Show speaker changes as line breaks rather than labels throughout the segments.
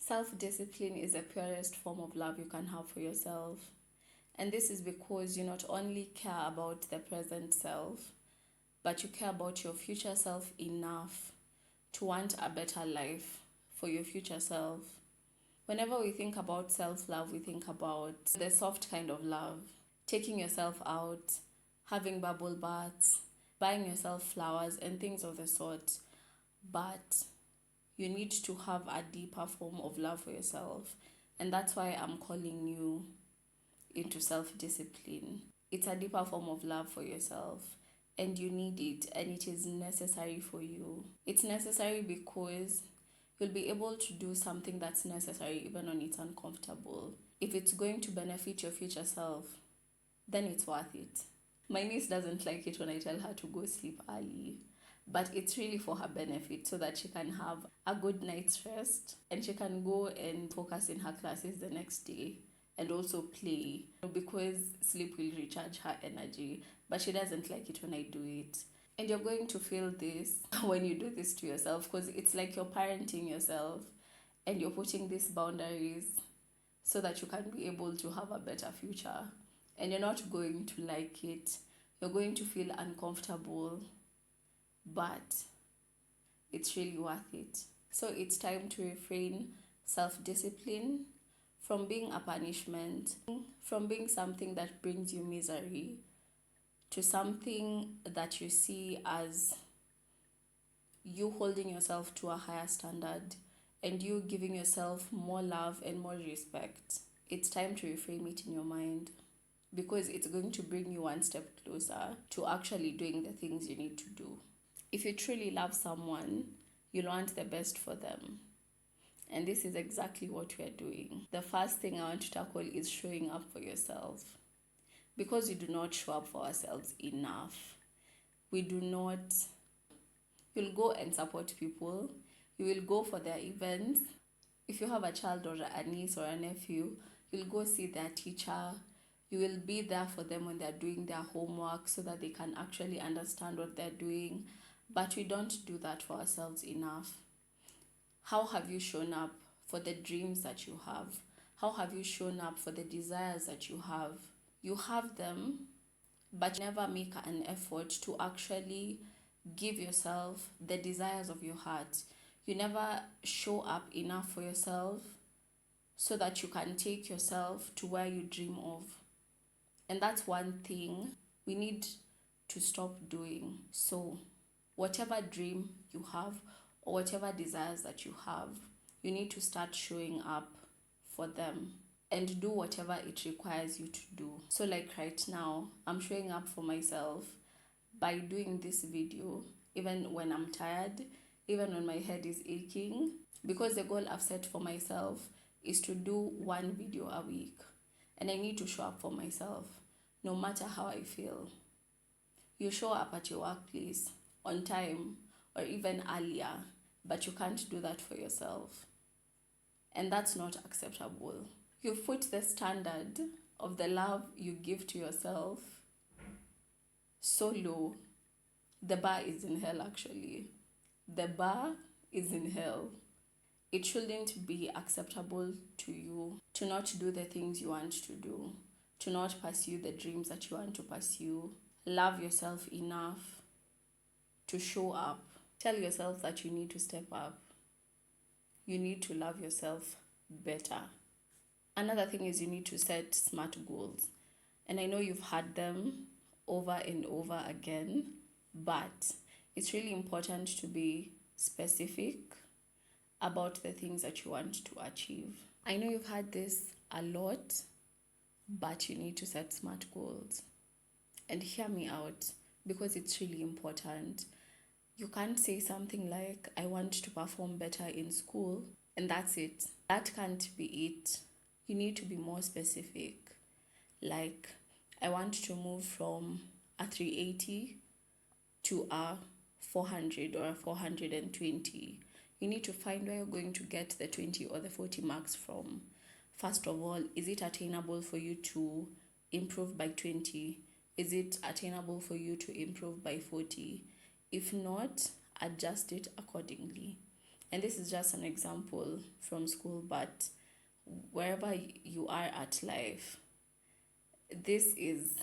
Self-discipline is the purest form of love you can have for yourself. And this is because you not only care about the present self, but you care about your future self enough to want a better life for your future self. Whenever we think about self-love, we think about the soft kind of love, taking yourself out, having bubble baths, buying yourself flowers and things of the sort. But you need to have a deeper form of love for yourself. And that's why I'm calling you into self-discipline. It's a deeper form of love for yourself. And you need it, and it is necessary for you. It's necessary because you'll be able to do something that's necessary even when it's uncomfortable. If it's going to benefit your future self, then it's worth it. My niece doesn't like it when I tell her to go sleep early, but it's really for her benefit so that she can have a good night's rest and she can go and focus in her classes the next day and also play, because sleep will recharge her energy. But she doesn't like it when I do it. And you're going to feel this when you do this to yourself, because it's like you're parenting yourself and you're putting these boundaries so that you can be able to have a better future. And you're not going to like it. You're going to feel uncomfortable, but it's really worth it. So it's time to refrain self-discipline from being a punishment, from being something that brings you misery, to something that you see as you holding yourself to a higher standard and you giving yourself more love and more respect. It's time to reframe it in your mind, because it's going to bring you one step closer to actually doing the things you need to do. If you truly love someone, you'll want the best for them. And this is exactly what we're doing. The first thing I want to tackle is showing up for yourself. Because we do not show up for ourselves enough. We do not. You'll go and support people. You will go for their events. If you have a child or a niece or a nephew, you'll go see their teacher. You will be there for them when they're doing their homework so that they can actually understand what they're doing. But we don't do that for ourselves enough. How have you shown up for the dreams that you have? How have you shown up for the desires that you have? You have them, but never make an effort to actually give yourself the desires of your heart. You never show up enough for yourself so that you can take yourself to where you dream of. And that's one thing we need to stop doing. So whatever dream you have or whatever desires that you have, you need to start showing up for them and do whatever it requires you to do. So like right now, I'm showing up for myself by doing this video, even when I'm tired, even when my head is aching, because the goal I've set for myself is to do one video a week. And I need to show up for myself, no matter how I feel. You show up at your workplace on time or even earlier, but you can't do that for yourself. And that's not acceptable. You've put the standard of the love you give to yourself so low. The bar is in hell, actually. The bar is in hell. It shouldn't be acceptable to you to not do the things you want to do, to not pursue the dreams that you want to pursue. Love yourself enough to show up. Tell yourself that you need to step up. You need to love yourself better. Another thing is you need to set SMART goals. And I know you've had them over and over again, but it's really important to be specific about the things that you want to achieve. I know you've had this a lot, but you need to set SMART goals. And hear me out, because it's really important. You can't say something like, I want to perform better in school, and that's it. That can't be it. You need to be more specific. Like, I want to move from a 380 to a 400 or a 420. You need to find where you're going to get the 20 or the 40 marks from. First of all, is it attainable for you to improve by 20? Is it attainable for you to improve by 40? If not, adjust it accordingly. And this is just an example from school, but wherever you are at life, this is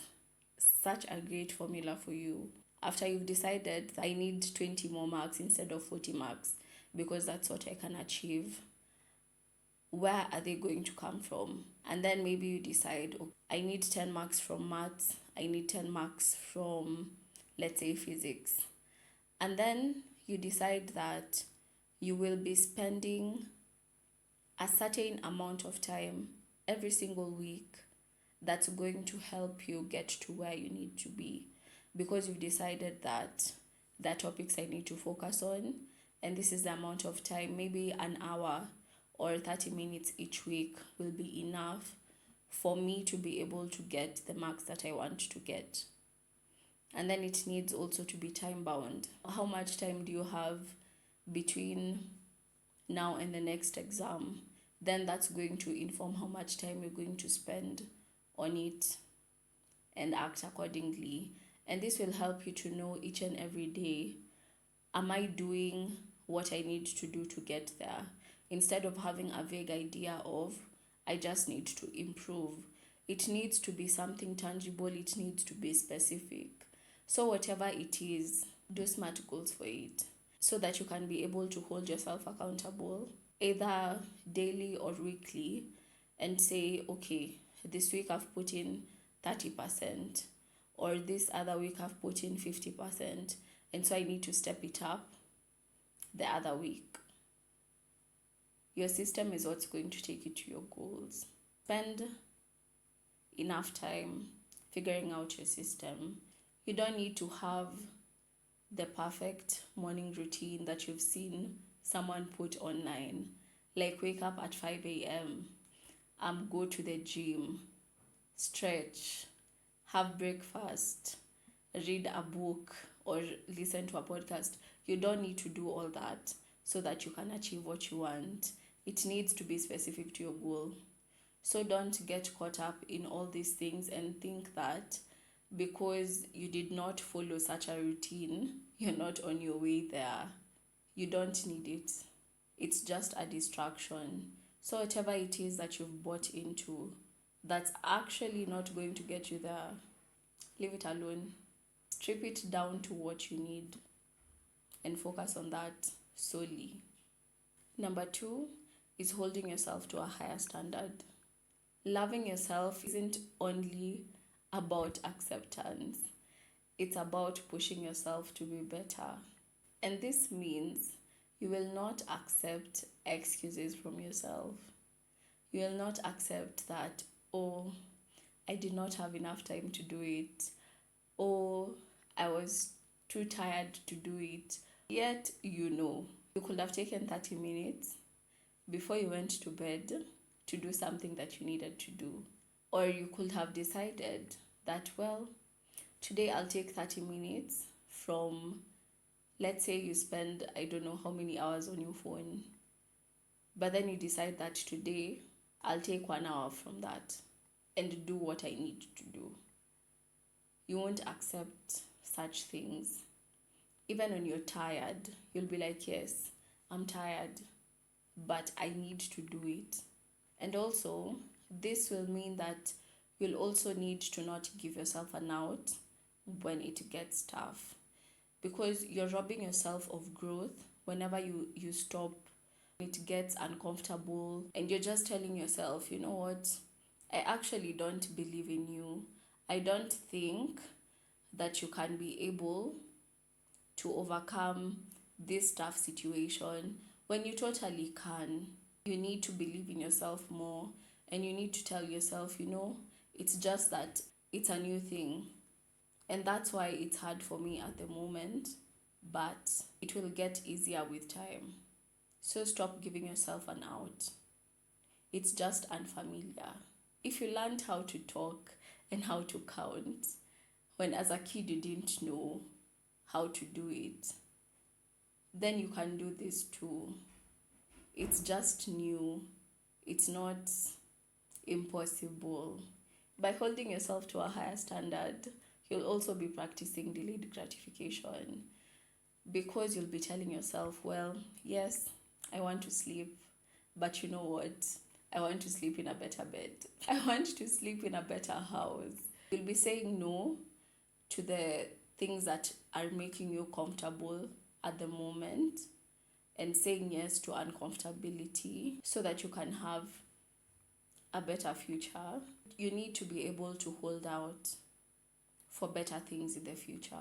such a great formula for you. After you've decided I need 20 more marks instead of 40 marks because that's what I can achieve, where are they going to come from? And then maybe you decide, okay, I need 10 marks from maths, I need 10 marks from, let's say, physics. And then you decide that you will be spending a certain amount of time every single week that's going to help you get to where you need to be, because you've decided that the topics I need to focus on, and this is the amount of time, maybe an hour or 30 minutes each week will be enough for me to be able to get the marks that I want to get. And then it needs also to be time bound. How much time do you have between now and the next exam? Then that's going to inform how much time you're going to spend on it and act accordingly. And this will help you to know each and every day, am I doing what I need to do to get there? Instead of having a vague idea of, I just need to improve. It needs to be something tangible, it needs to be specific. So whatever it is, do SMART goals for it so that you can be able to hold yourself accountable, either daily or weekly, and say, okay, this week I've put in 30%, or this other week I've put in 50%, and so I need to step it up the other week. Your system is what's going to take you to your goals. Spend enough time figuring out your system. You don't need to have the perfect morning routine that you've seen someone put online. Like wake up at 5 a.m., go to the gym, stretch, have breakfast, read a book, or listen to a podcast. You don't need to do all that so that you can achieve what you want. It needs to be specific to your goal. So don't get caught up in all these things and think that because you did not follow such a routine, you're not on your way there. You don't need it. It's just a distraction. So whatever it is that you've bought into that's actually not going to get you there, leave it alone. Strip it down to what you need and focus on that solely. Number 2 is holding yourself to a higher standard. Loving yourself isn't only about acceptance, it's about pushing yourself to be better. And this means you will not accept excuses from yourself. You will not accept that, oh, I did not have enough time to do it, or I was too tired to do it. Yet you could have taken 30 minutes before you went to bed to do something that you needed to do. Or you could have decided that, well, today I'll take 30 minutes from, let's say you spend, I don't know how many hours on your phone, but then you decide that today I'll take 1 hour from that and do what I need to do. You won't accept such things. Even when you're tired, you'll be like, yes, I'm tired, but I need to do it. And also, this will mean that you'll also need to not give yourself an out when it gets tough, because you're robbing yourself of growth whenever you stop. It gets uncomfortable and you're just telling yourself, you know what, I actually don't believe in you. I don't think that you can be able to overcome this tough situation, when you totally can. You need to believe in yourself more, and you need to tell yourself, it's just that it's a new thing. And that's why it's hard for me at the moment, but it will get easier with time. So stop giving yourself an out. It's just unfamiliar. If you learned how to talk and how to count when as a kid you didn't know how to do it, then you can do this too. It's just new. It's not impossible. By holding yourself to a higher standard, you'll also be practicing delayed gratification, because you'll be telling yourself, well, yes, I want to sleep, but you know what? I want to sleep in a better bed. I want to sleep in a better house. You'll be saying no to the things that are making you comfortable at the moment and saying yes to uncomfortability so that you can have a better future. You need to be able to hold out for better things in the future.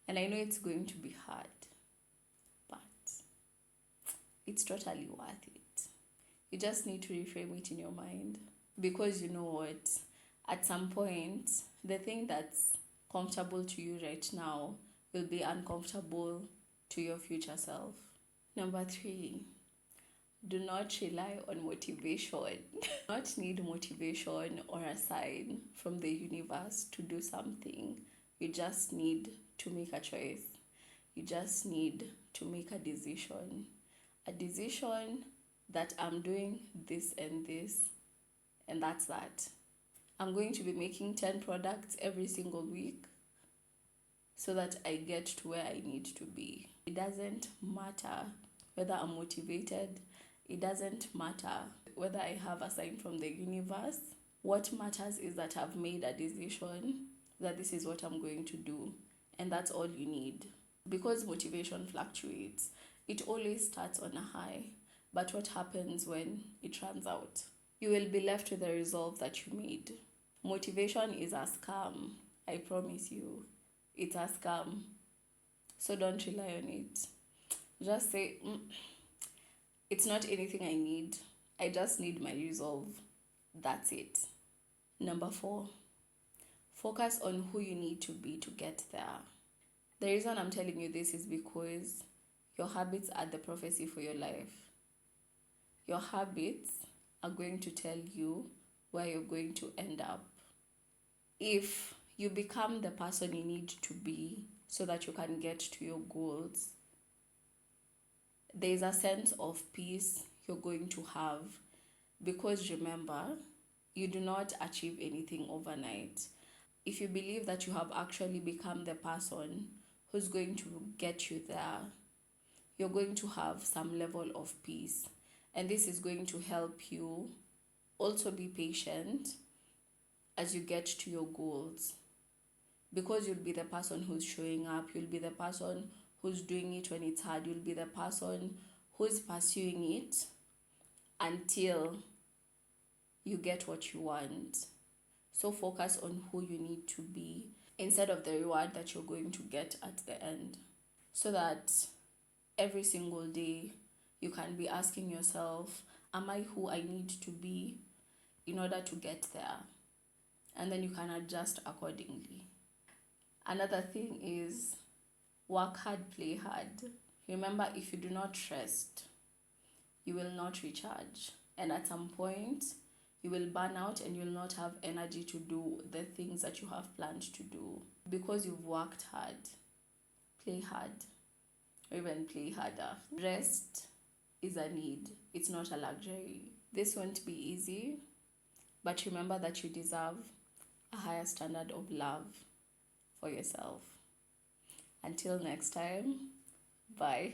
And I know it's going to be hard, but it's totally worth it. You just need to reframe it in your mind. Because you know what? At some point, the thing that's comfortable to you right now will be uncomfortable to your future self. Number 3, do not rely on motivation. Do not need motivation or a sign from the universe to do something. You just need to make a choice. You just need to make a decision. A decision that I'm doing this and this, and that's that. I'm going to be making 10 products every single week so that I get to where I need to be. It doesn't matter whether I'm motivated. It doesn't matter whether I have a sign from the universe. What matters is that I've made a decision that this is what I'm going to do. And that's all you need. Because motivation fluctuates, it always starts on a high. But what happens when it runs out? You will be left with the resolve that you made. Motivation is a scam. I promise you. It's a scam. So don't rely on it. Just say, it's not anything I need. I just need my resolve. That's it. Number 4, focus on who you need to be to get there. The reason I'm telling you this is because your habits are the prophecy for your life. Your habits are going to tell you where you're going to end up. If you become the person you need to be so that you can get to your goals, there's a sense of peace you're going to have, because remember, you do not achieve anything overnight. If you believe that you have actually become the person who's going to get you there, you're going to have some level of peace. And this is going to help you also be patient as you get to your goals. Because you'll be the person who's showing up, you'll be the person who's doing it when it's hard, you'll be the person who's pursuing it until you get what you want. So focus on who you need to be instead of the reward that you're going to get at the end. So that every single day you can be asking yourself, am I who I need to be in order to get there? And then you can adjust accordingly. Another thing is work hard, play hard. Remember, if you do not rest, you will not recharge. And at some point, you will burn out and you will not have energy to do the things that you have planned to do. Because you've worked hard, play hard, or even play harder. Rest is a need, it's not a luxury. This won't be easy, but remember that you deserve a higher standard of love for yourself. Until next time, bye.